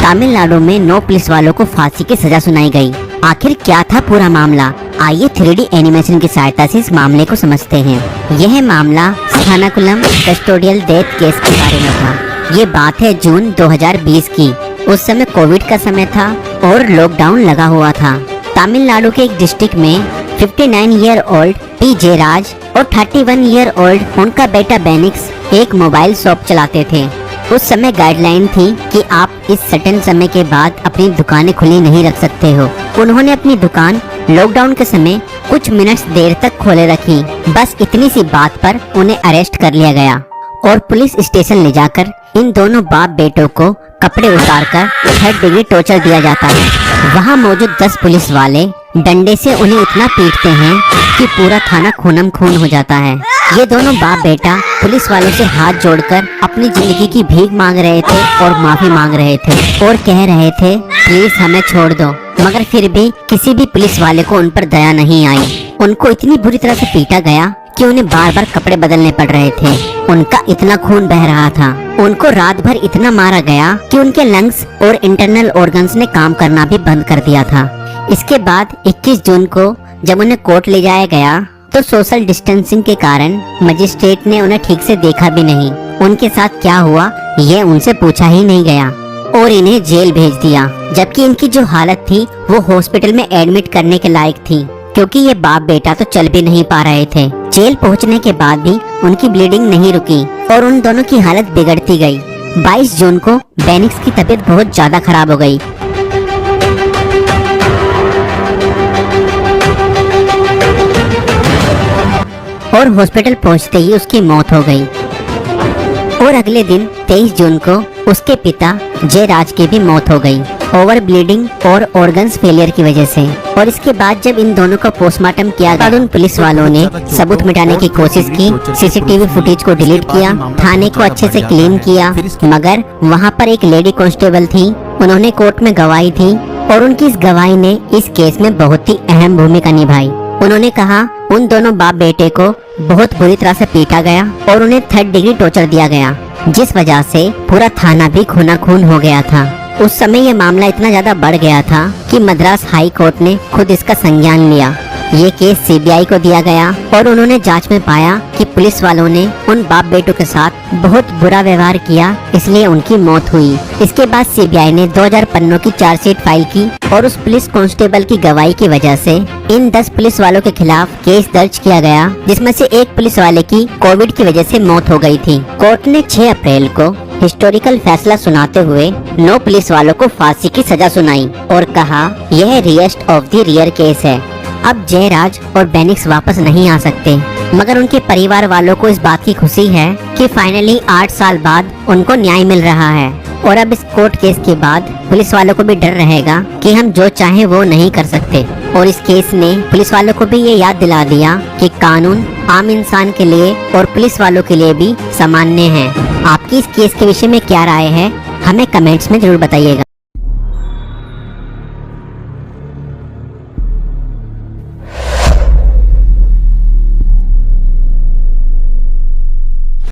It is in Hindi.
तमिलनाडु में 9 पुलिस वालों को फांसी की सजा सुनाई गई। आखिर क्या था पूरा मामला, आइए 3D एनिमेशन की सहायता से इस मामले को समझते हैं। यह मामला स्थानाकुलम कस्टोडियल डेथ केस के बारे में था। ये बात है जून 2020 की। उस समय कोविड का समय था और लॉकडाउन लगा हुआ था। तमिलनाडु के एक डिस्ट्रिक्ट में 59 ईयर ओल्ड पी जयराज और 31 ईयर ओल्ड उनका बेटा बेनिक्स एक मोबाइल शॉप चलाते थे। उस समय गाइडलाइन थी कि आप इस सर्टेन समय के बाद अपनी दुकानें खुली नहीं रख सकते हो। उन्होंने अपनी दुकान लॉकडाउन के समय कुछ मिनट्स देर तक खोले रखी। बस इतनी सी बात पर उन्हें अरेस्ट कर लिया गया और पुलिस स्टेशन ले जाकर इन दोनों बाप बेटों को कपड़े उतारकर 3rd डिग्री टॉर्चर दिया जाता है। वहाँ मौजूद 10 पुलिस वाले डंडे से उन्हें इतना पीटते हैं कि पूरा थाना खूनम खून हो जाता है। ये दोनों बाप बेटा पुलिस वालों से हाथ जोड़कर अपनी जिंदगी की भीख मांग रहे थे और माफी मांग रहे थे और कह रहे थे प्लीज हमें छोड़ दो, मगर फिर भी किसी भी पुलिस वाले को उन पर दया नहीं आई। उनको इतनी बुरी तरह से पीटा गया कि उन्हें बार बार कपड़े बदलने पड़ रहे थे। उनका इतना खून बह रहा था। उनको रात भर इतना मारा गया कि उनके लंग्स और इंटरनल ऑर्गन्स ने काम करना भी बंद कर दिया था। इसके बाद 21 जून को जब उन्हें कोर्ट ले जाया गया तो सोशल डिस्टेंसिंग के कारण मजिस्ट्रेट ने उन्हें ठीक से देखा भी नहीं। उनके साथ क्या हुआ ये उनसे पूछा ही नहीं गया और इन्हें जेल भेज दिया। जबकि इनकी जो हालत थी वो हॉस्पिटल में एडमिट करने के लायक थी, क्योंकि ये बाप बेटा तो चल भी नहीं पा रहे थे। जेल पहुंचने के बाद भी उनकी ब्लीडिंग नहीं रुकी और उन दोनों की हालत बिगड़ती गई। 22 जून को बेनिक्स की तबीयत बहुत ज्यादा खराब हो गई। और हॉस्पिटल पहुंचते ही उसकी मौत हो गई। और अगले दिन 23 जून को उसके पिता जयराज की भी मौत हो गई, ओवर ब्लीडिंग और ऑर्गन्स फेलियर की वजह से। और इसके बाद जब इन दोनों का पोस्टमार्टम किया गया, उन पुलिस वालों ने सबूत मिटाने की कोशिश की, सीसीटीवी फुटेज को डिलीट किया, थाने को अच्छे से क्लीन किया, मगर वहाँ पर एक लेडी कांस्टेबल थी, उन्होंने कोर्ट में गवाही दी और उनकी इस गवाही ने इस केस में बहुत ही अहम भूमिका निभाई। उन्होंने कहा उन दोनों बाप बेटे को बहुत बुरी तरह से पीटा गया और उन्हें 3rd डिग्री टॉर्चर दिया गया, जिस वजह से पूरा थाना भी खूना खून हो गया था। उस समय ये मामला इतना ज्यादा बढ़ गया था कि मद्रास हाई कोर्ट ने खुद इसका संज्ञान लिया। ये केस सीबीआई को दिया गया और उन्होंने जांच में पाया कि पुलिस वालों ने उन बाप बेटों के साथ बहुत बुरा व्यवहार किया, इसलिए उनकी मौत हुई। इसके बाद सीबीआई ने 2000 पन्नों की चार्जशीट फाइल की और उस पुलिस कांस्टेबल की गवाही की वजह से इन 10 पुलिस वालों के खिलाफ केस दर्ज किया गया, जिसमें से एक पुलिस वाले की कोविड की वजह से मौत हो गई थी। कोर्ट ने 6 अप्रैल को हिस्टोरिकल फैसला सुनाते हुए 9 पुलिस वालों को फांसी की सजा सुनाई और कहा यह rarest of the rare case है। अब जयराज और बेनिक्स वापस नहीं आ सकते, मगर उनके परिवार वालों को इस बात की खुशी है कि फाइनली 8 साल बाद उनको न्याय मिल रहा है। और अब इस कोर्ट केस के बाद पुलिस वालों को भी डर रहेगा कि हम जो चाहें वो नहीं कर सकते। और इस केस ने पुलिस वालों को भी ये याद दिला दिया कि कानून आम इंसान के लिए और पुलिस वालों के लिए भी सामान्य है। आपकी इस केस के विषय में क्या राय है, हमें कमेंट्स में जरूर बताइएगा।